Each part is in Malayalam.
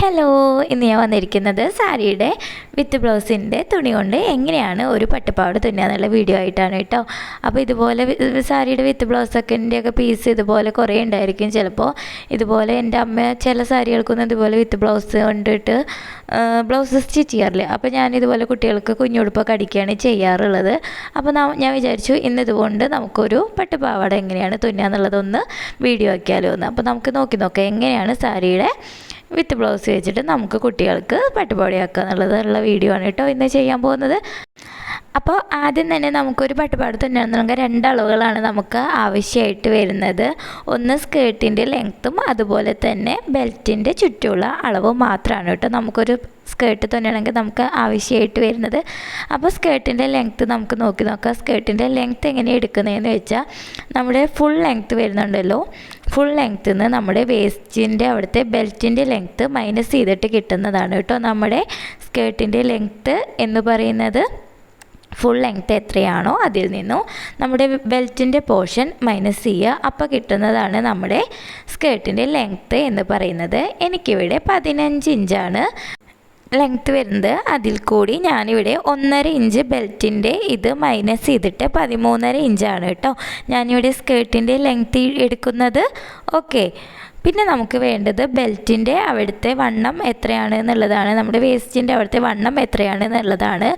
ഹലോ, ഇന്ന് ഞാൻ വന്നിരിക്കുന്നത് സാരിയുടെ വിത്ത് ബ്ലൗസിൻ്റെ തുണി കൊണ്ട് എങ്ങനെയാണ് ഒരു പട്ടുപാവാട തുന്നുക എന്നുള്ള വീഡിയോ ആയിട്ടാണ് കേട്ടോ. അപ്പോൾ ഇതുപോലെ സാരിയുടെ വിത്ത് ബ്ലൗസൊക്കെ പീസ് ഇതുപോലെ കുറേ ഉണ്ടായിരിക്കും. ചിലപ്പോൾ ഇതുപോലെ എൻ്റെ അമ്മ ചില സാരികൾക്കൊന്നും ഇതുപോലെ വിത്ത് ബ്ലൗസ് കൊണ്ടിട്ട് ബ്ലൗസ് സ്റ്റിച്ച് ചെയ്യാറില്ല. അപ്പോൾ ഞാനിതുപോലെ കുട്ടികൾക്ക് കുഞ്ഞുടുപ്പൊക്കെ അടിക്കുകയാണ് ചെയ്യാറുള്ളത്. അപ്പോൾ ഞാൻ വിചാരിച്ചു ഇന്നിതുകൊണ്ട് നമുക്കൊരു പട്ടുപാവാട എങ്ങനെയാണ് തുന്നുക എന്നുള്ളതൊന്ന് വീഡിയോ ആക്കിയാലോ എന്ന്. അപ്പോൾ നമുക്ക് നോക്കാം എങ്ങനെയാണ് സാരിയുടെ വിത്ത് ബ്ലൗസ് വെച്ചിട്ട് നമുക്ക് കുട്ടികൾക്ക് പട്ടുപാവാടയാക്കുക എന്നുള്ളതുള്ള വീഡിയോ ആണ് കേട്ടോ ഇന്ന് ചെയ്യാൻ പോകുന്നത്. അപ്പോൾ ആദ്യം തന്നെ നമുക്കൊരു പട്ടുപാവാട തുന്നണമെന്നുണ്ടെങ്കിൽ രണ്ട് അളവുകളാണ് നമുക്ക് ആവശ്യമായിട്ട് വരുന്നത്. ഒന്ന് സ്കേർട്ടിൻ്റെ ലെങ്ത്തും അതുപോലെ തന്നെ ബെൽറ്റിൻ്റെ ചുറ്റുമുള്ള അളവും മാത്രമാണ് കേട്ടോ നമുക്കൊരു സ്കേർട്ട് തുന്നണമെങ്കിൽ നമുക്ക് ആവശ്യമായിട്ട് വരുന്നത്. അപ്പോൾ സ്കേർട്ടിൻ്റെ ലെങ്ത്ത് നമുക്ക് നോക്കാം. സ്കേർട്ടിൻ്റെ ലെങ്ത്ത് എങ്ങനെയാണ് എടുക്കുന്നതെന്ന് വെച്ചാൽ നമ്മുടെ ഫുൾ ലെങ്ത്ത് വരുന്നുണ്ടല്ലോ, ഫുൾ ലെങ്ത്തിൽ നിന്ന് നമ്മുടെ വേസ്റ്റിൻ്റെ അവിടുത്തെ ബെൽറ്റിൻ്റെ ലെങ്ത്ത് മൈനസ് ചെയ്തിട്ട് കിട്ടുന്നതാണ് കേട്ടോ നമ്മുടെ സ്കേർട്ടിൻ്റെ ലെങ്ത്ത് എന്ന് പറയുന്നത്. ഫുൾ ലെങ്ത്ത് എത്രയാണോ അതിൽ നിന്നും നമ്മുടെ ബെൽറ്റിൻ്റെ പോർഷൻ മൈനസ് ചെയ്യുക. അപ്പോൾ കിട്ടുന്നതാണ് നമ്മുടെ സ്കേർട്ടിൻ്റെ ലെങ്ത്ത് എന്ന് പറയുന്നത്. എനിക്കിവിടെ 15 ഇഞ്ചാണ് ലെങ്ത്ത് വരുന്നത്. അതിൽ കൂടി ഞാനിവിടെ 1.5 ഇഞ്ച് ബെൽറ്റിൻ്റെ ഇത് മൈനസ് ചെയ്തിട്ട് 13.5 ഇഞ്ചാണ് കേട്ടോ ഞാനിവിടെ സ്കേർട്ടിൻ്റെ ലെങ്ത്ത് എടുക്കുന്നത്. ഓക്കെ, പിന്നെ നമുക്ക് വേണ്ടത് ബെൽറ്റിൻ്റെ അവിടുത്തെ വണ്ണം എത്രയാണ് എന്നുള്ളതാണ്, നമ്മുടെ വേസ്റ്റിൻ്റെ അവിടുത്തെ വണ്ണം എത്രയാണ് എന്നുള്ളതാണ്.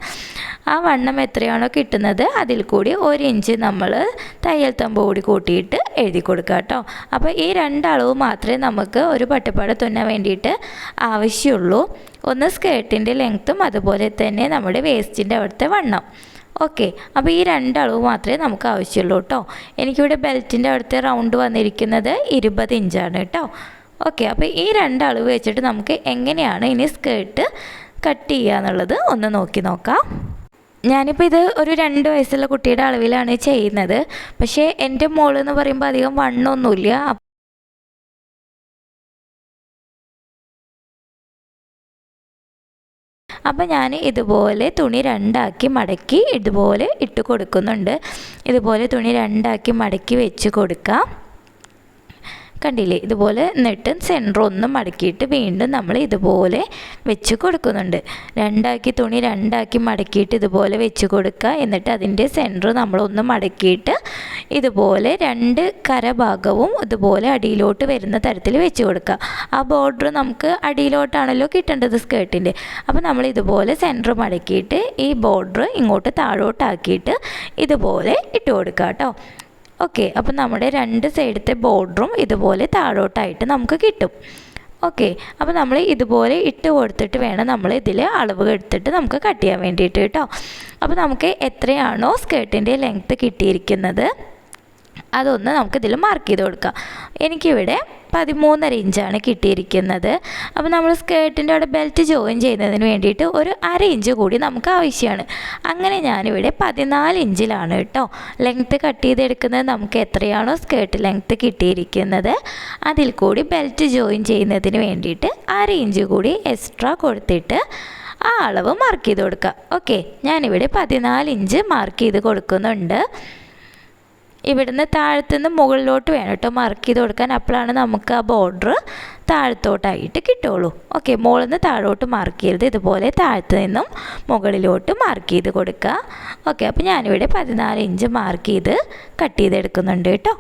ആ വണ്ണം എത്രയാണോ കിട്ടുന്നത് അതിൽ കൂടി 1 ഇഞ്ച് നമ്മൾ തയ്യൽ തമ്പ് കൂടി കൂട്ടിയിട്ട് എഴുതി കൊടുക്കുക കേട്ടോ. അപ്പോൾ ഈ രണ്ടളവ് മാത്രമേ നമുക്ക് ഒരു പട്ടുപാവാട തുന്നാൻ വേണ്ടിയിട്ട് ആവശ്യമുള്ളൂ. ഒന്ന് സ്കേർട്ടിൻ്റെ ലെങ്ത്തും അതുപോലെ തന്നെ നമ്മുടെ വേസ്റ്റിൻ്റെ അവിടുത്തെ വണ്ണം. ഓക്കെ, അപ്പോൾ ഈ രണ്ടളവ് മാത്രമേ നമുക്ക് ആവശ്യമുള്ളൂ കേട്ടോ. എനിക്കിവിടെ ബെൽറ്റിൻ്റെ അവിടുത്തെ റൗണ്ട് വന്നിരിക്കുന്നത് 20 ഇഞ്ചാണ് കേട്ടോ. ഓക്കെ, അപ്പോൾ ഈ രണ്ടളവ് വെച്ചിട്ട് നമുക്ക് എങ്ങനെയാണ് ഇനി സ്കേർട്ട് കട്ട് ചെയ്യുക എന്നുള്ളത് ഒന്ന് നോക്കാം. ഞാനിപ്പോൾ ഇത് ഒരു 2 വയസ്സുള്ള കുട്ടിയുടെ അളവിലാണ് ചെയ്യുന്നത്. പക്ഷേ എൻ്റെ മോളെന്ന് പറയുമ്പോൾ അധികം വണ്ണമൊന്നുമില്ല. അപ്പോൾ ഞാൻ ഇതുപോലെ തുണി 2ആക്കി മടക്കി ഇതുപോലെ ഇട്ട് കൊടുക്കുന്നുണ്ട്. ഇതുപോലെ തുണി 2ആക്കി മടക്കി വെച്ച് കൊടുക്കാം. കണ്ടില്ലേ, ഇതുപോലെ എന്നിട്ട് സെൻറ്റർ ഒന്ന് മടക്കിയിട്ട് വീണ്ടും നമ്മൾ ഇതുപോലെ വെച്ച് കൊടുക്കുന്നുണ്ട്. തുണി 2ആക്കി മടക്കിയിട്ട് ഇതുപോലെ വെച്ച് കൊടുക്കുക. എന്നിട്ട് അതിൻ്റെ സെൻറ്റർ നമ്മളൊന്ന് മടക്കിയിട്ട് ഇതുപോലെ 2 കരഭാഗവും ഇതുപോലെ അടിയിലോട്ട് വരുന്ന തരത്തിൽ വെച്ച് കൊടുക്കുക. ആ ബോർഡർ നമുക്ക് അടിയിലോട്ടാണല്ലോ കിട്ടേണ്ടത് സ്കേർട്ടിൻ്റെ. അപ്പോൾ നമ്മൾ ഇതുപോലെ സെൻറ്റർ മടക്കിയിട്ട് ഈ ബോർഡർ ഇങ്ങോട്ട് താഴോട്ടാക്കിയിട്ട് ഇതുപോലെ ഇട്ട് കൊടുക്കുക കേട്ടോ. ഓക്കെ, അപ്പം നമ്മുടെ 2 സൈഡത്തെ ബോർഡറും ഇതുപോലെ താഴോട്ടായിട്ട് നമുക്ക് കിട്ടും. ഓക്കെ, അപ്പോൾ നമ്മൾ ഇതുപോലെ ഇട്ട് കൊടുത്തിട്ട് വേണം നമ്മൾ ഇതിൽ അളവ് എടുത്തിട്ട് നമുക്ക് കട്ട് ചെയ്യാൻ വേണ്ടിയിട്ട് കേട്ടോ. അപ്പോൾ നമുക്ക് എത്രയാണോ സ്കേർട്ടിൻ്റെ ലെങ്ത്ത് കിട്ടിയിരിക്കുന്നത് അതൊന്ന് നമുക്കിതിൽ മാർക്ക് ചെയ്ത് കൊടുക്കാം. എനിക്കിവിടെ 13.5 ഇഞ്ചാണ് കിട്ടിയിരിക്കുന്നത്. അപ്പോൾ നമ്മൾ സ്കേർട്ടിൻ്റെ അവിടെ ബെൽറ്റ് ജോയിൻ ചെയ്യുന്നതിന് വേണ്ടിയിട്ട് ഒരു 1/2 ഇഞ്ച് കൂടി നമുക്ക് ആവശ്യമാണ്. അങ്ങനെ ഞാനിവിടെ 14 ഇഞ്ചിലാണ് കേട്ടോ ലെങ്ത്ത് കട്ട് ചെയ്തെടുക്കുന്നത്. നമുക്ക് എത്രയാണോ സ്കേർട്ട് ലെങ്ത്ത് കിട്ടിയിരിക്കുന്നത് അതിൽ കൂടി ബെൽറ്റ് ജോയിൻ ചെയ്യുന്നതിന് വേണ്ടിയിട്ട് 1/2 ഇഞ്ച് കൂടി എക്സ്ട്രാ കൊടുത്തിട്ട് ആ അളവ് മാർക്ക് ചെയ്ത് കൊടുക്കുക. ഓക്കെ, ഞാനിവിടെ 14 ഇഞ്ച് മാർക്ക് ചെയ്ത് കൊടുക്കുന്നുണ്ട്. ഇവിടുന്ന് താഴത്തുനിന്ന് മുകളിലോട്ട് വേണം കേട്ടോ മാർക്ക് ചെയ്ത് കൊടുക്കാൻ. അപ്പോഴാണ് നമുക്ക് ആ ബോർഡർ താഴത്തോട്ടായിട്ട് കിട്ടുള്ളൂ. ഓക്കെ, മുകളിൽ നിന്ന് താഴോട്ട് മാർക്ക് ചെയ്ത് ഇതുപോലെ താഴത്തു നിന്നും മുകളിലോട്ട് മാർക്ക് ചെയ്ത് കൊടുക്കുക. ഓക്കെ, അപ്പോൾ ഞാനിവിടെ 14 ഇഞ്ച് മാർക്ക് ചെയ്ത് കട്ട് ചെയ്തെടുക്കുന്നുണ്ട് കേട്ടോ.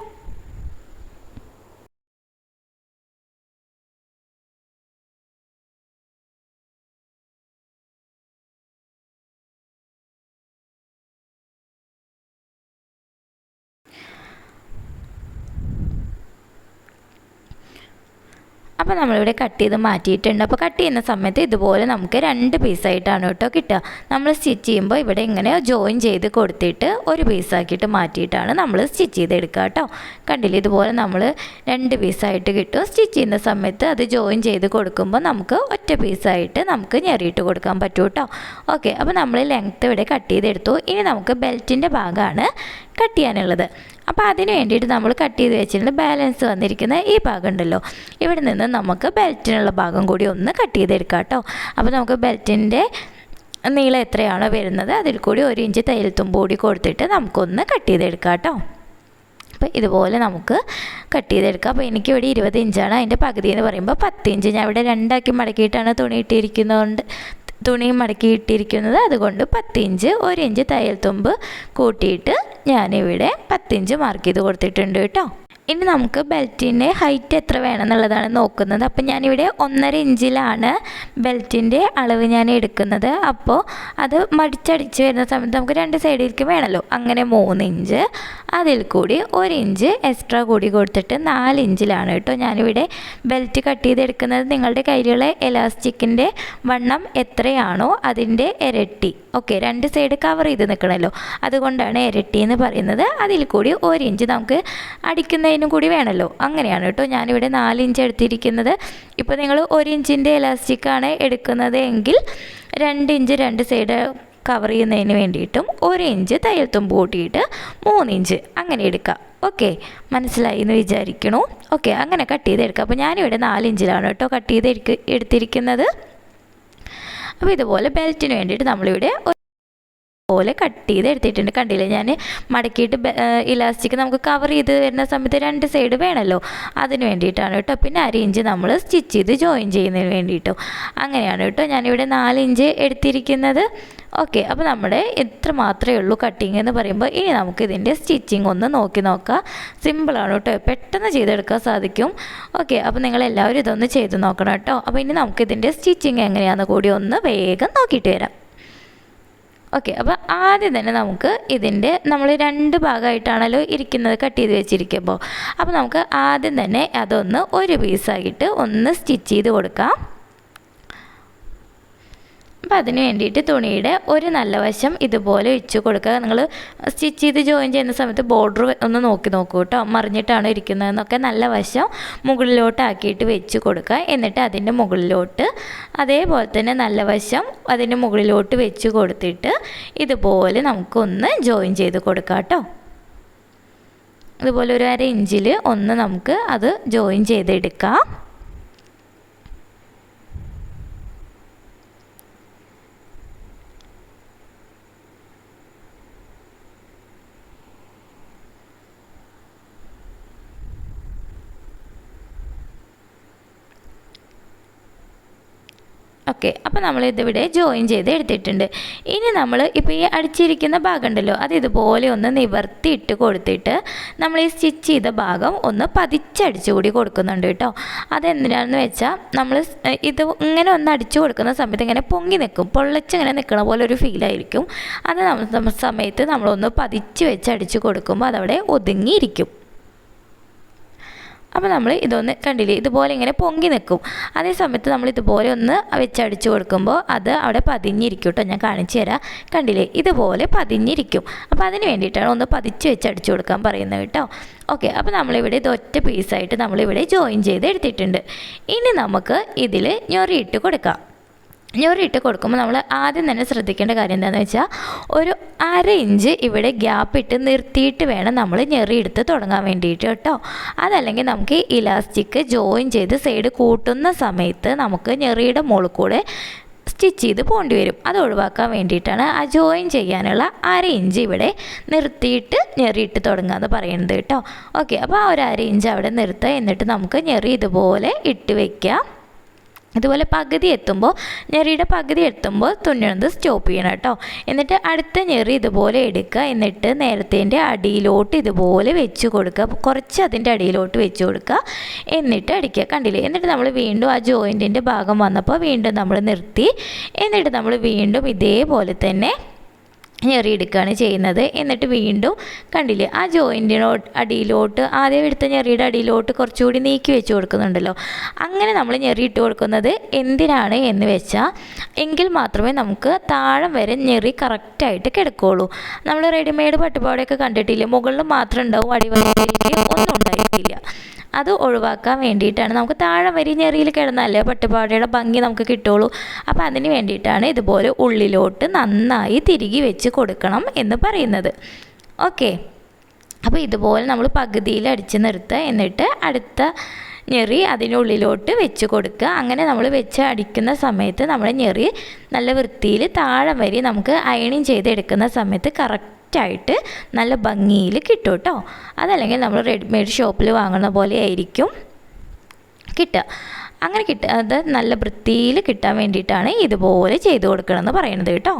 അപ്പോൾ നമ്മളിവിടെ കട്ട് ചെയ്ത് മാറ്റിയിട്ടുണ്ട്. അപ്പോൾ കട്ട് ചെയ്യുന്ന സമയത്ത് ഇതുപോലെ നമുക്ക് 2 പീസായിട്ടാണ് കേട്ടോ കിട്ടുക. നമ്മൾ സ്റ്റിച്ച് ചെയ്യുമ്പോൾ ഇവിടെ ഇങ്ങനെ ജോയിൻ ചെയ്ത് കൊടുത്തിട്ട് ഒരു പീസാക്കിയിട്ട് മാറ്റിയിട്ടാണ് നമ്മൾ സ്റ്റിച്ച് ചെയ്തെടുക്കുക കേട്ടോ. കണ്ടില്ലേ, ഇതുപോലെ നമ്മൾ 2 പീസായിട്ട് കിട്ടും. സ്റ്റിച്ച് ചെയ്യുന്ന സമയത്ത് അത് ജോയിൻ ചെയ്ത് കൊടുക്കുമ്പോൾ നമുക്ക് ഒറ്റ പീസായിട്ട് നമുക്ക് ഞെറിയിട്ട് കൊടുക്കാൻ പറ്റും കേട്ടോ. ഓക്കെ, അപ്പോൾ നമ്മൾ ലെങ്ത്ത് ഇവിടെ കട്ട് ചെയ്തെടുത്തു. ഇനി നമുക്ക് ബെൽറ്റിൻ്റെ ഭാഗമാണ് കട്ട് ചെയ്യാനുള്ളത്. അപ്പോൾ അതിന് വേണ്ടിയിട്ട് നമ്മൾ കട്ട് ചെയ്ത് വെച്ചിട്ട് ബാലൻസ് വന്നിരിക്കുന്ന ഈ ഭാഗം ഉണ്ടല്ലോ, ഇവിടെ നിന്ന് നമുക്ക് ബെൽറ്റിനുള്ള ഭാഗം കൂടി ഒന്ന് കട്ട് ചെയ്തെടുക്കാം കേട്ടോ. അപ്പോൾ നമുക്ക് ബെൽറ്റിൻ്റെ നീളം എത്രയാണോ വരുന്നത് അതിൽ കൂടി 1 ഇഞ്ച് തയ്യൽ തുമ്പ് കൂടി കൊടുത്തിട്ട് നമുക്കൊന്ന് കട്ട് ചെയ്തെടുക്കാം കേട്ടോ. അപ്പോൾ ഇതുപോലെ നമുക്ക് കട്ട് ചെയ്തെടുക്കാം. അപ്പോൾ എനിക്കിവിടെ 20 ഇഞ്ചാണ്, അതിൻ്റെ പകുതി എന്ന് പറയുമ്പോൾ 10 ഇഞ്ച്. ഞാൻ ഇവിടെ രണ്ടാക്കി മടക്കിയിട്ടാണ് തുണി മടക്കി ഇട്ടിരിക്കുന്നത്, അതുകൊണ്ട് 10 ഇഞ്ച് 1 ഇഞ്ച് തയ്യൽ തുമ്പ് കൂട്ടിയിട്ട് ഞാനിവിടെ 10 ഇഞ്ച് മാർക്ക് ചെയ്ത് കൊടുത്തിട്ടുണ്ട് കേട്ടോ. ഇനി നമുക്ക് ബെൽറ്റിൻ്റെ ഹൈറ്റ് എത്ര വേണമെന്നുള്ളതാണ് നോക്കുന്നത്. അപ്പോൾ ഞാനിവിടെ 1.5 ഇഞ്ചിലാണ് ബെൽറ്റിൻ്റെ അളവ് ഞാൻ എടുക്കുന്നത്. അപ്പോൾ അത് മടിച്ചടിച്ച് വരുന്ന സമയത്ത് നമുക്ക് 2 സൈഡിലേക്ക് വേണമല്ലോ, അങ്ങനെ 3 ഇഞ്ച്, അതിൽ കൂടി 1 ഇഞ്ച് എക്സ്ട്രാ കൂടി കൊടുത്തിട്ട് 4 ഇഞ്ചിലാണ് കേട്ടോ ഞാനിവിടെ ബെൽറ്റ് കട്ട് ചെയ്തെടുക്കുന്നത്. നിങ്ങളുടെ കയ്യിലുള്ള എലാസ്റ്റിക്കിൻ്റെ വണ്ണം എത്രയാണോ അതിൻ്റെ ഇരട്ടി. ഓക്കെ, 2 സൈഡ് കവർ ചെയ്ത് നിൽക്കണമല്ലോ, അതുകൊണ്ടാണ് ഇരട്ടി എന്ന് പറയുന്നത്. അതിൽ കൂടി 1 ഇഞ്ച് നമുക്ക് അടിക്കുന്നതിനും കൂടി വേണമല്ലോ, അങ്ങനെയാണ് കേട്ടോ ഞാനിവിടെ 4 ഇഞ്ച് എടുത്തിരിക്കുന്നത്. ഇപ്പോൾ നിങ്ങൾ 1 ഇഞ്ചിൻ്റെ എലാസ്റ്റിക്കാണ് എടുക്കുന്നത് എങ്കിൽ 2 ഇഞ്ച് 2 സൈഡ് കവർ ചെയ്യുന്നതിന് വേണ്ടിയിട്ടും 1 ഇഞ്ച് തയ്യൽ തുമ്പ് കൂട്ടിയിട്ട് 3 ഇഞ്ച് അങ്ങനെ എടുക്കാം. ഓക്കെ, മനസ്സിലായി എന്ന് വിചാരിക്കണു. ഓക്കെ, അങ്ങനെ കട്ട് ചെയ്തെടുക്കാം. അപ്പോൾ ഞാനിവിടെ 4 ഇഞ്ചിലാണ് കേട്ടോ കട്ട് ചെയ്ത് എടുത്തിരിക്കുന്നത്. അപ്പോൾ ഇതുപോലെ ബെൽറ്റിന് വേണ്ടിയിട്ട് നമ്മളിവിടെ പോലെ കട്ട് ചെയ്ത് എടുത്തിട്ടുണ്ട്. കണ്ടില്ലേ, ഞാൻ മടക്കിയിട്ട് ഇലാസ്റ്റിക് നമുക്ക് കവർ ചെയ്ത് വരുന്ന സമയത്ത് 2 സൈഡ് വേണമല്ലോ, അതിന് വേണ്ടിയിട്ടാണ് കേട്ടോ. പിന്നെ 1/2 ഇഞ്ച് നമ്മൾ സ്റ്റിച്ച് ചെയ്ത് ജോയിൻ ചെയ്യുന്നതിന് വേണ്ടിയിട്ടോ, അങ്ങനെയാണ് കേട്ടോ ഞാനിവിടെ 4 ഇഞ്ച് എടുത്തിരിക്കുന്നത്. ഓക്കെ, അപ്പോൾ നമ്മുടെ ഇത്ര മാത്രമേ ഉള്ളൂ കട്ടിങ് എന്ന് പറയുമ്പോൾ ഇനി നമുക്ക് ഇതിൻ്റെ സ്റ്റിച്ചിങ് ഒന്ന് നോക്കാം. സിമ്പിളാണ് കേട്ടോ, പെട്ടെന്ന് ചെയ്തെടുക്കാൻ സാധിക്കും. ഓക്കെ, അപ്പോൾ നിങ്ങളെല്ലാവരും ഇതൊന്ന് ചെയ്ത് നോക്കണം കേട്ടോ. അപ്പോൾ ഇനി നമുക്കിതിൻ്റെ സ്റ്റിച്ചിങ് എങ്ങനെയാണെന്ന് കൂടി ഒന്ന് വേഗം നോക്കിയിട്ട് വരാം. ഓക്കെ, അപ്പോൾ ആദ്യം തന്നെ നമുക്ക് ഇതിൻ്റെ നമ്മൾ 2 ഭാഗമായിട്ടാണല്ലോ ഇരിക്കുന്നത് കട്ട് ചെയ്ത് വെച്ചിരിക്കുമ്പോൾ. അപ്പോൾ നമുക്ക് ആദ്യം തന്നെ അതൊന്ന് ഒരു പീസായിട്ട് ഒന്ന് സ്റ്റിച്ച് ചെയ്ത് കൊടുക്കാം. അപ്പോൾ അതിന് വേണ്ടിയിട്ട് തുണിയുടെ ഒരു നല്ല വശം ഇതുപോലെ വെച്ച് കൊടുക്കുക. നിങ്ങൾ സ്റ്റിച്ച് ചെയ്ത് ജോയിൻ ചെയ്യുന്ന സമയത്ത് ബോർഡർ ഒന്ന് നോക്കൂ കേട്ടോ, മറിഞ്ഞിട്ടാണ് ഇരിക്കുന്നതെന്നൊക്കെ നല്ല വശം മുകളിലോട്ടാക്കിയിട്ട് വെച്ച് കൊടുക്കുക. എന്നിട്ട് അതിൻ്റെ മുകളിലോട്ട് അതേപോലെ തന്നെ നല്ല വശം അതിൻ്റെ മുകളിലോട്ട് വെച്ച് കൊടുത്തിട്ട് ഇതുപോലെ നമുക്കൊന്ന് ജോയിൻ ചെയ്ത് കൊടുക്കാം കേട്ടോ. ഇതുപോലെ ഒരു 1/2 ഇഞ്ചിൽ ഒന്ന് നമുക്ക് അത് ജോയിൻ ചെയ്തെടുക്കാം. ഓക്കെ, അപ്പോൾ നമ്മളിതിവിടെ ജോയിൻ ചെയ്ത് എടുത്തിട്ടുണ്ട്. ഇനി നമ്മൾ ഇപ്പോൾ ഈ അടിച്ചിരിക്കുന്ന ഭാഗം ഉണ്ടല്ലോ, അത് ഇതുപോലെ ഒന്ന് നിവർത്തി ഇട്ട് കൊടുത്തിട്ട് നമ്മൾ ഈ സ്റ്റിച്ച് ചെയ്ത ഭാഗം ഒന്ന് പതിച്ചടിച്ചു കൂടി കൊടുക്കുന്നുണ്ട് കേട്ടോ. അതെന്തിനാണെന്ന് വെച്ചാൽ നമ്മൾ ഇത് ഇങ്ങനെ ഒന്ന് അടിച്ചു കൊടുക്കുന്ന സമയത്ത് ഇങ്ങനെ പൊങ്ങി നിൽക്കും, പൊള്ളച്ചിങ്ങനെ നിൽക്കണ പോലെ ഒരു ഫീലായിരിക്കും. അത് സമയത്ത് നമ്മളൊന്ന് പതിച്ച് വെച്ച് അടിച്ചു കൊടുക്കുമ്പോൾ അതവിടെ ഒതുങ്ങിയിരിക്കും. അപ്പോൾ നമ്മൾ ഇതൊന്ന് കണ്ടില്ലേ, ഇതുപോലെ ഇങ്ങനെ പൊങ്ങി നിൽക്കും. അതേ സമയത്ത് നമ്മൾ ഇതുപോലെ ഒന്ന് വെച്ചടിച്ചു കൊടുക്കുമ്പോൾ അത് അവിടെ പതിഞ്ഞിരിക്കും കേട്ടോ. ഞാൻ കാണിച്ചു തരാം. കണ്ടില്ലേ, ഇതുപോലെ പതിഞ്ഞിരിക്കും. അപ്പോൾ അതിന് വേണ്ടിയിട്ടാണ് ഒന്ന് പതിച്ച് വെച്ചടിച്ചു കൊടുക്കാൻ പറയുന്നത് കേട്ടോ. ഓക്കെ, അപ്പോൾ നമ്മളിവിടെ ഇത് ഒറ്റ പീസായിട്ട് നമ്മളിവിടെ ജോയിൻ ചെയ്ത് എടുത്തിട്ടുണ്ട്. ഇനി നമുക്ക് ഇതിൽ ഞൊറിയിട്ട് കൊടുക്കാം. ഞൊറിയിട്ട് കൊടുക്കുമ്പോൾ നമ്മൾ ആദ്യം തന്നെ ശ്രദ്ധിക്കേണ്ട കാര്യം എന്താണെന്ന് വെച്ചാൽ ഒരു 1/2 ഇഞ്ച് ഇവിടെ ഗ്യാപ്പ് ഇട്ട് നിർത്തിയിട്ട് വേണം നമ്മൾ ഞെറിയെടുത്ത് തുടങ്ങാൻ വേണ്ടിയിട്ട് കേട്ടോ. അതല്ലെങ്കിൽ നമുക്ക് ഇലാസ്റ്റിക് ജോയിൻ ചെയ്ത് സൈഡ് കൂട്ടുന്ന സമയത്ത് നമുക്ക് ഞെറിയുടെ മുകളിൽ കൂടെ സ്റ്റിച്ച് ചെയ്ത് പോകേണ്ടി വരും. അത് ഒഴിവാക്കാൻ വേണ്ടിയിട്ടാണ് ആ ജോയിൻ ചെയ്യാനുള്ള 1/2 ഇഞ്ച് ഇവിടെ നിർത്തിയിട്ട് ഞെറിയിട്ട് തുടങ്ങുക എന്ന് പറയുന്നത് കേട്ടോ. ഓക്കെ, അപ്പോൾ ആ ഒരു 1/2 ഇഞ്ച് അവിടെ നിർത്തുക. എന്നിട്ട് നമുക്ക് ഞെറി ഇതുപോലെ ഇട്ട് വയ്ക്കാം. ഇതുപോലെ പകുതി എത്തുമ്പോൾ ഞെറിയുടെ പകുതി എത്തുമ്പോൾ തുന്നണത് സ്റ്റോപ്പ് ചെയ്യണം കേട്ടോ. എന്നിട്ട് അടുത്ത ഞെറി ഇതുപോലെ എടുക്കുക. എന്നിട്ട് നേരത്തേൻ്റെ അടിയിലോട്ട് ഇതുപോലെ വെച്ച് കൊടുക്കുക, കുറച്ച് അതിൻ്റെ അടിയിലോട്ട് വെച്ച് കൊടുക്കുക, എന്നിട്ട് അടിക്കുക. കണ്ടില്ലേ, എന്നിട്ട് നമ്മൾ വീണ്ടും ആ ജോയിൻറ്റിൻ്റെ ഭാഗം വന്നപ്പോൾ വീണ്ടും നമ്മൾ നിർത്തി. എന്നിട്ട് നമ്മൾ വീണ്ടും ഇതേപോലെ തന്നെ ഞെറിയെടുക്കുകയാണ് ചെയ്യുന്നത്. എന്നിട്ട് വീണ്ടും കണ്ടില്ലേ, ആ അടിയിലോട്ട് ആദ്യം എടുത്ത ഞെറിയുടെ അടിയിലോട്ട് കുറച്ചുകൂടി നീക്കി വെച്ച് കൊടുക്കുന്നുണ്ടല്ലോ. അങ്ങനെ നമ്മൾ ഞെറിയിട്ട് കൊടുക്കുന്നത് എന്തിനാണ് എന്ന് വെച്ചാൽ എങ്കിൽ മാത്രമേ നമുക്ക് താഴം വരെ ഞെറി കറക്റ്റായിട്ട് കിടക്കുകയുള്ളൂ. നമ്മൾ റെഡിമെയ്ഡ് പട്ടുപാവാടയൊക്കെ കണ്ടിട്ടില്ലേ, മുകളിൽ മാത്രം ഉണ്ടാവും, അടിവശത്തേക്ക് ഒന്നും ഉണ്ടായിരിക്കില്ല. അത് ഒഴിവാക്കാൻ വേണ്ടിയിട്ടാണ്. നമുക്ക് താഴെ വരി ഞെറിയിൽ കിടന്നാലേ പട്ടുപാവാടയുടെ ഭംഗി നമുക്ക് കിട്ടുള്ളൂ. അപ്പോൾ അതിന് വേണ്ടിയിട്ടാണ് ഇതുപോലെ ഉള്ളിലോട്ട് നന്നായി തിരികെ വെച്ച് കൊടുക്കണം എന്ന് പറയുന്നത്. ഓക്കെ, അപ്പോൾ ഇതുപോലെ നമ്മൾ പകുതിയിൽ അടിച്ച് നിർത്തുക. എന്നിട്ട് അടുത്ത ഞെറി അതിനുള്ളിലോട്ട് വെച്ച് കൊടുക്കുക. അങ്ങനെ നമ്മൾ വെച്ച് അടിക്കുന്ന സമയത്ത് നമ്മുടെ ഞെറി നല്ല വൃത്തിയിൽ താഴെ വരി നമുക്ക് അയണിങ് ചെയ്തെടുക്കുന്ന സമയത്ത് കറക്റ്റ് കറക്റ്റായിട്ട് നല്ല ഭംഗിയിൽ കിട്ടും കേട്ടോ. അതല്ലെങ്കിൽ നമ്മൾ റെഡിമെയ്ഡ് ഷോപ്പിൽ വാങ്ങുന്ന പോലെ ആയിരിക്കും കിട്ടുക. അങ്ങനെ അത് നല്ല വൃത്തിയിൽ കിട്ടാൻ വേണ്ടിയിട്ടാണ് ഇതുപോലെ ചെയ്ത് കൊടുക്കണമെന്ന് പറയുന്നത് കേട്ടോ.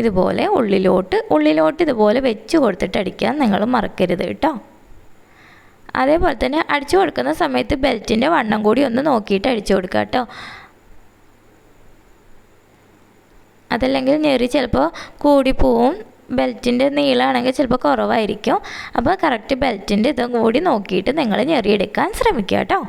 ഇതുപോലെ ഉള്ളിലോട്ട് ഇതുപോലെ വെച്ച് കൊടുത്തിട്ട് അടിക്കാൻ നിങ്ങൾ മറക്കരുത് കേട്ടോ. അതേപോലെ തന്നെ അടിച്ചു കൊടുക്കുന്ന സമയത്ത് ബെൽറ്റിൻ്റെ വണ്ണം കൂടി ഒന്ന് നോക്കിയിട്ട് അടിച്ചു കൊടുക്കുക കേട്ടോ. അതല്ലെങ്കിൽ ഞെറി ചിലപ്പോൾ കൂടിപ്പോവും. ബെൽറ്റിൻ്റെ നീളമാണെങ്കിൽ ചിലപ്പോൾ കുറവായിരിക്കും. അപ്പോൾ കറക്റ്റ് ബെൽറ്റിൻ്റെ ഇതും കൂടി നോക്കിയിട്ട് നിങ്ങൾ ഞെറിയെടുക്കാൻ ശ്രമിക്കുക കേട്ടോ.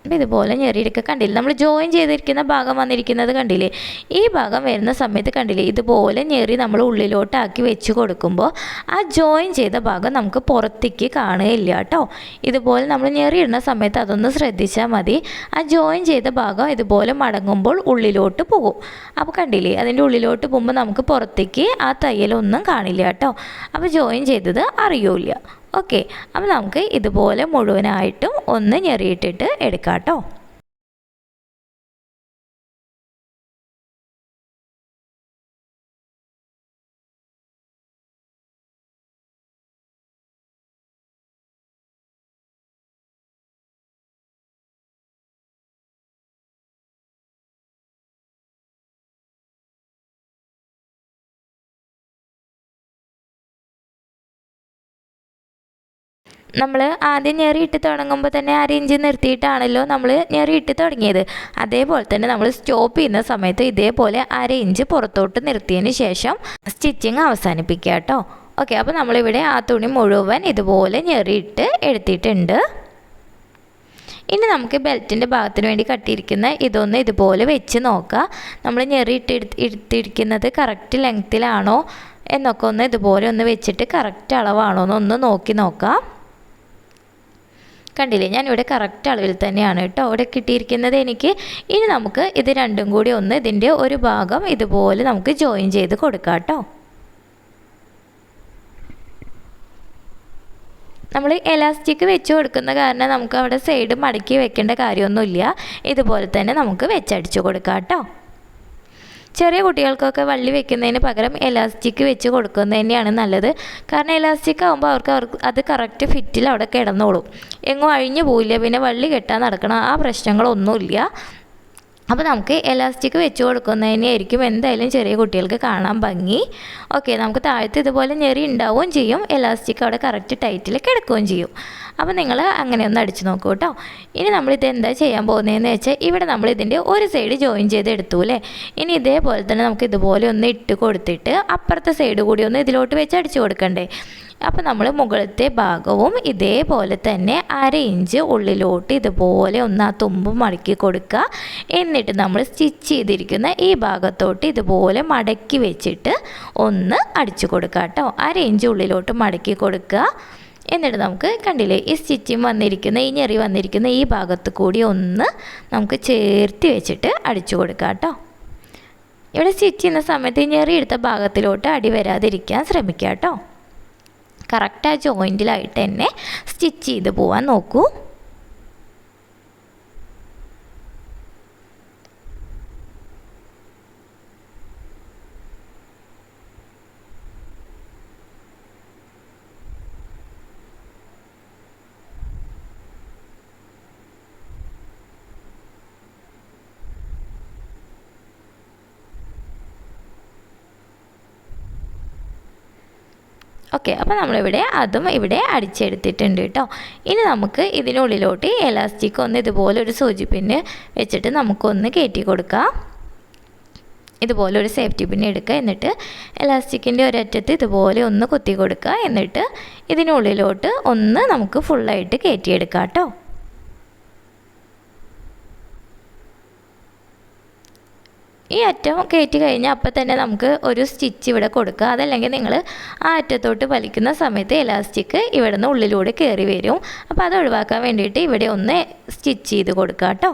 അപ്പോൾ ഇതുപോലെ ഞെറിയെടുക്കുക. കണ്ടില്ലേ, നമ്മൾ ജോയിൻ ചെയ്തിരിക്കുന്ന ഭാഗം വന്നിരിക്കുന്നത് കണ്ടില്ലേ? ഈ ഭാഗം വരുന്ന സമയത്ത് കണ്ടില്ലേ, ഇതുപോലെ ഞെറി നമ്മൾ ഉള്ളിലോട്ടാക്കി വെച്ച് കൊടുക്കുമ്പോൾ ആ ജോയിൻ ചെയ്ത ഭാഗം നമുക്ക് പുറത്തേക്ക് കാണുകയില്ല കേട്ടോ. ഇതുപോലെ നമ്മൾ ഞെറിയിടുന്ന സമയത്ത് അതൊന്ന് ശ്രദ്ധിച്ചാൽ മതി. ആ ജോയിൻ ചെയ്ത ഭാഗം ഇതുപോലെ മടങ്ങുമ്പോൾ ഉള്ളിലോട്ട് പോകും. അപ്പോൾ കണ്ടില്ലേ, അതിൻ്റെ ഉള്ളിലോട്ട് പോകുമ്പോൾ നമുക്ക് പുറത്തേക്ക് ആ തയ്യലൊന്നും കാണില്ല കേട്ടോ. അപ്പോൾ ജോയിൻ ചെയ്തത് അറിയൂല. ഓക്കെ, അപ്പോൾ നമുക്ക് ഇതുപോലെ മുഴുവനായിട്ടും ഒന്ന് ഞെറിയിട്ടിട്ട് എടുക്കാം കേട്ടോ. നമ്മൾ ആദ്യം ഞെറിയിട്ട് തുടങ്ങുമ്പോൾ തന്നെ അര ഇഞ്ച് നിർത്തിയിട്ടാണല്ലോ നമ്മൾ ഞെറിയിട്ട് തുടങ്ങിയത്. അതേപോലെ തന്നെ നമ്മൾ സ്റ്റോപ്പ് ചെയ്യുന്ന സമയത്ത് ഇതേപോലെ അര ഇഞ്ച് പുറത്തോട്ട് നിർത്തിയതിന് ശേഷം സ്റ്റിച്ചിങ് അവസാനിപ്പിക്കുക കേട്ടോ. ഓക്കെ, അപ്പോൾ നമ്മളിവിടെ ആ തുണി മുഴുവൻ ഇതുപോലെ ഞെറിയിട്ട് എടുത്തിട്ടുണ്ട്. ഇനി നമുക്ക് ബെൽറ്റിൻ്റെ ഭാഗത്തിന് വേണ്ടി കട്ടിയിരിക്കുന്ന ഇതൊന്ന് ഇതുപോലെ വെച്ച് നോക്കുക. നമ്മൾ ഞെറിയിട്ട് എടുത്തിരിക്കുന്നത് കറക്റ്റ് ലെങ്ത്തിലാണോ എന്നൊക്കെ ഒന്ന് ഇതുപോലെ ഒന്ന് വെച്ചിട്ട് കറക്റ്റ് അളവാണോ എന്നൊന്ന് നോക്കി നോക്കാം. കണ്ടില്ലേ, ഞാനിവിടെ കറക്റ്റ് അളവിൽ തന്നെയാണ് കേട്ടോ ഇവിടെ കിട്ടിയിരിക്കുന്നത് എനിക്ക്. ഇനി നമുക്ക് ഇത് രണ്ടും കൂടി ഒന്ന് ഇതിൻ്റെ ഒരു ഭാഗം ഇതുപോലെ നമുക്ക് ജോയിൻ ചെയ്ത് കൊടുക്കാം കേട്ടോ. നമ്മൾ എലാസ്റ്റിക് വെച്ച് കൊടുക്കുന്ന കാരണം നമുക്ക് അവിടെ സൈഡ് മടക്കി വെക്കേണ്ട കാര്യമൊന്നുമില്ല. ഇതുപോലെ തന്നെ നമുക്ക് വെച്ചടിച്ച് കൊടുക്കാം കേട്ടോ. ചെറിയ കുട്ടികൾക്കൊക്കെ വള്ളി വെക്കുന്നതിന് പകരം എലാസ്റ്റിക് വെച്ച് കൊടുക്കുന്നത് തന്നെയാണ് നല്ലത്. കാരണം എലാസ്റ്റിക് ആകുമ്പോൾ അവർക്ക് അത് കറക്റ്റ് ഫിറ്റിൽ അവിടെ കിടന്നോളും, എങ്ങും അഴിഞ്ഞു പോവില്ല. പിന്നെ വള്ളി കെട്ടാൻ നടക്കണം, ആ പ്രശ്നങ്ങളൊന്നുമില്ല. അപ്പോൾ നമുക്ക് എലാസ്റ്റിക് വെച്ച് കൊടുക്കുന്നതിനായിരിക്കും എന്തായാലും ചെറിയ കുട്ടികൾക്ക് കാണാൻ ഭംഗി. ഓക്കെ, നമുക്ക് താഴത്ത് ഇതുപോലെ ഞെറി ഉണ്ടാവുകയും ചെയ്യും, എലാസ്റ്റിക് അവിടെ കറക്റ്റ് ടൈറ്റിൽ കിടക്കുകയും ചെയ്യും. അപ്പോൾ നിങ്ങൾ അങ്ങനെ ഒന്ന് അടിച്ച് നോക്കൂ കേട്ടോ. ഇനി നമ്മളിത് എന്താ ചെയ്യാൻ പോകുന്നതെന്ന് വെച്ചാൽ, ഇവിടെ നമ്മൾ ഇതിൻ്റെ ഒരു സൈഡ് ജോയിൻ ചെയ്ത് എടുത്തു അല്ലേ. ഇനി ഇതേപോലെ തന്നെ നമുക്ക് ഇതുപോലെ ഒന്ന് ഇട്ട് കൊടുത്തിട്ട് അപ്പുറത്തെ സൈഡ് കൂടി ഒന്ന് ഇതിലോട്ട് വെച്ച് അടിച്ചു കൊടുക്കണ്ടേ. അപ്പോൾ നമ്മൾ മുകളിലത്തെ ഭാഗവും ഇതേപോലെ തന്നെ അര ഇഞ്ച് ഉള്ളിലോട്ട് ഇതുപോലെ ഒന്ന് ആ തുമ്പ് മടക്കി കൊടുക്കുക. എന്നിട്ട് നമ്മൾ സ്റ്റിച്ച് ചെയ്തിരിക്കുന്ന ഈ ഭാഗത്തോട്ട് ഇതുപോലെ മടക്കി വെച്ചിട്ട് ഒന്ന് അടിച്ചു കൊടുക്കുക കേട്ടോ. അര ഇഞ്ച് ഉള്ളിലോട്ട് മടക്കി കൊടുക്കുക. എന്നിട്ട് നമുക്ക് കണ്ടില്ലേ, ഈ സ്റ്റിച്ചിങ് വന്നിരിക്കുന്ന ഈ ഞെറി വന്നിരിക്കുന്ന ഈ ഭാഗത്ത് കൂടി ഒന്ന് നമുക്ക് ചേർത്ത് വെച്ചിട്ട് അടിച്ചു കൊടുക്കുക കേട്ടോ. ഇവിടെ സ്റ്റിച്ച് ചെയ്യുന്ന സമയത്ത് ഞെറി എടുത്ത ഭാഗത്തിലോട്ട് അടി വരാതിരിക്കാൻ ശ്രമിക്കുക കേട്ടോ. കറക്റ്റ് ആ ജോയിൻറ്റിലായിട്ട് തന്നെ സ്റ്റിച്ച് ചെയ്ത് പോകാൻ നോക്കൂ. ഓക്കെ, അപ്പോൾ നമ്മളിവിടെ അതും ഇവിടെ അടിച്ചെടുത്തിട്ടുണ്ട് കേട്ടോ. ഇനി നമുക്ക് ഇതിനുള്ളിലോട്ട് എലാസ്റ്റിക് ഒന്ന് ഇതുപോലെ ഒരു സൂചി പിന്ന് വെച്ചിട്ട് നമുക്കൊന്ന് കയറ്റി കൊടുക്കാം. ഇതുപോലെ ഒരു സേഫ്റ്റി പിൻ എടുക്കുക. എന്നിട്ട് എലാസ്റ്റിക്കിൻ്റെ ഒരറ്റത്ത് ഇതുപോലെ ഒന്ന് കുത്തി കൊടുക്കുക. എന്നിട്ട് ഇതിനുള്ളിലോട്ട് ഒന്ന് നമുക്ക് ഫുള്ളായിട്ട് കയറ്റിയെടുക്കാം കേട്ടോ. ഈ അറ്റം കയറ്റി കഴിഞ്ഞാൽ അപ്പം തന്നെ നമുക്ക് ഒരു സ്റ്റിച്ച് ഇവിടെ കൊടുക്കുക. അതല്ലെങ്കിൽ നിങ്ങൾ ആ അറ്റത്തോട്ട് വലിക്കുന്ന സമയത്ത് എലാസ്റ്റിക് ഇവിടെ നിന്ന് ഉള്ളിലൂടെ കയറി വരും. അപ്പോൾ അത് ഒഴിവാക്കാൻ വേണ്ടിയിട്ട് ഇവിടെ ഒന്ന് സ്റ്റിച്ച് ചെയ്ത് കൊടുക്കുക കേട്ടോ.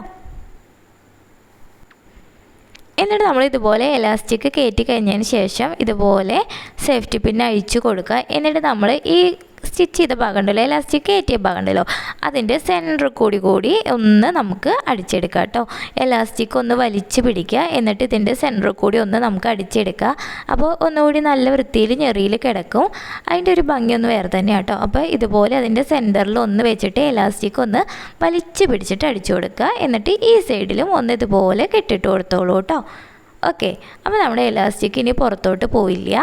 എന്നിട്ട് നമ്മൾ ഇതുപോലെ എലാസ്റ്റിക് കയറ്റി കഴിഞ്ഞതിന് ശേഷം ഇതുപോലെ സേഫ്റ്റി പിൻ അഴിച്ചു കൊടുക്കുക. എന്നിട്ട് നമ്മൾ ഈ സ്റ്റിച്ച് ചെയ്ത ഭാഗം ഉണ്ടല്ലോ, എലാസ്റ്റിക് കയറ്റിയ ഭാഗം ഉണ്ടല്ലോ, അതിൻ്റെ സെൻറ്റർ കൂടി ഒന്ന് നമുക്ക് അടിച്ചെടുക്കാം കേട്ടോ. എലാസ്റ്റിക് ഒന്ന് വലിച്ച് പിടിക്കുക, എന്നിട്ട് ഇതിൻ്റെ സെൻറ്റർ കൂടി ഒന്ന് നമുക്ക് അടിച്ചെടുക്കുക. അപ്പോൾ ഒന്നുകൂടി നല്ല വൃത്തിയിൽ ഞെറിയിൽ കിടക്കും. അതിൻ്റെ ഒരു ഭംഗിയൊന്ന് വേറെ തന്നെയാണ് കേട്ടോ. അപ്പോൾ ഇതുപോലെ അതിൻ്റെ സെൻറ്ററിൽ ഒന്ന് വെച്ചിട്ട് എലാസ്റ്റിക് ഒന്ന് വലിച്ച് പിടിച്ചിട്ട് അടിച്ചു കൊടുക്കുക. എന്നിട്ട് ഈ സൈഡിലും ഒന്ന് ഇതുപോലെ കെട്ടിട്ട് കൊടുത്തോളൂ കേട്ടോ. ഓക്കെ, അപ്പോൾ നമ്മുടെ എലാസ്റ്റിക് ഇനി പുറത്തോട്ട് പോയില്ല.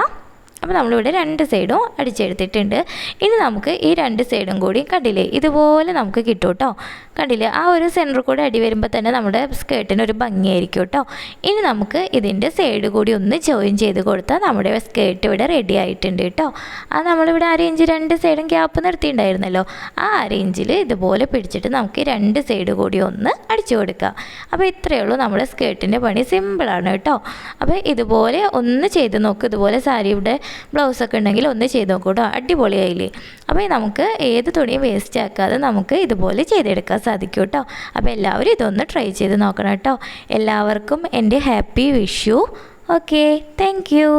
അപ്പോൾ നമ്മളിവിടെ 2 സൈഡും അടിച്ചെടുത്തിട്ടുണ്ട്. ഇനി നമുക്ക് ഈ 2 സൈഡും കൂടി കണ്ടില്ലേ ഇതുപോലെ നമുക്ക് കിട്ടും കേട്ടോ. കണ്ടില്ലേ, ആ ഒരു സെൻറ്റർ കൂടി അടി വരുമ്പോൾ തന്നെ നമ്മുടെ സ്കേർട്ടിന് ഒരു ഭംഗിയായിരിക്കും കേട്ടോ. ഇനി നമുക്ക് ഇതിൻ്റെ സൈഡ് കൂടി ഒന്ന് ജോയിൻ ചെയ്ത് കൊടുത്താൽ നമ്മുടെ സ്കേർട്ട് ഇവിടെ റെഡി ആയിട്ടുണ്ട് കേട്ടോ. അത് നമ്മളിവിടെ അരേഞ്ച് 2 സൈഡും ഗ്യാപ്പ് നിർത്തിയിട്ടുണ്ടായിരുന്നല്ലോ, ആ അരേഞ്ചിൽ ഇതുപോലെ പിടിച്ചിട്ട് നമുക്ക് 2 സൈഡ് കൂടി ഒന്ന് അടിച്ചു കൊടുക്കാം. അപ്പോൾ ഇത്രയേ ഉള്ളൂ, നമ്മുടെ സ്കേർട്ടിൻ്റെ പണി സിമ്പിളാണ് കേട്ടോ. അപ്പോൾ ഇതുപോലെ ഒന്ന് ചെയ്ത് നോക്ക്. ഇതുപോലെ സാരിയുടെ ബ്ലൗസൊക്കെ ഉണ്ടെങ്കിൽ ഒന്ന് ചെയ്ത് നോക്കൂ കേട്ടോ, അടിപൊളിയായില്ലേ. അപ്പോൾ നമുക്ക് ഏത് തുണിയും വേസ്റ്റ് ആക്കാതെ നമുക്ക് ഇതുപോലെ ചെയ്തെടുക്കാൻ സാധിക്കും കേട്ടോ. അപ്പോൾ എല്ലാവരും ഇതൊന്ന് ട്രൈ ചെയ്ത് നോക്കണം കേട്ടോ. എല്ലാവർക്കും എൻ്റെ happy Vishu. Okay, thank you.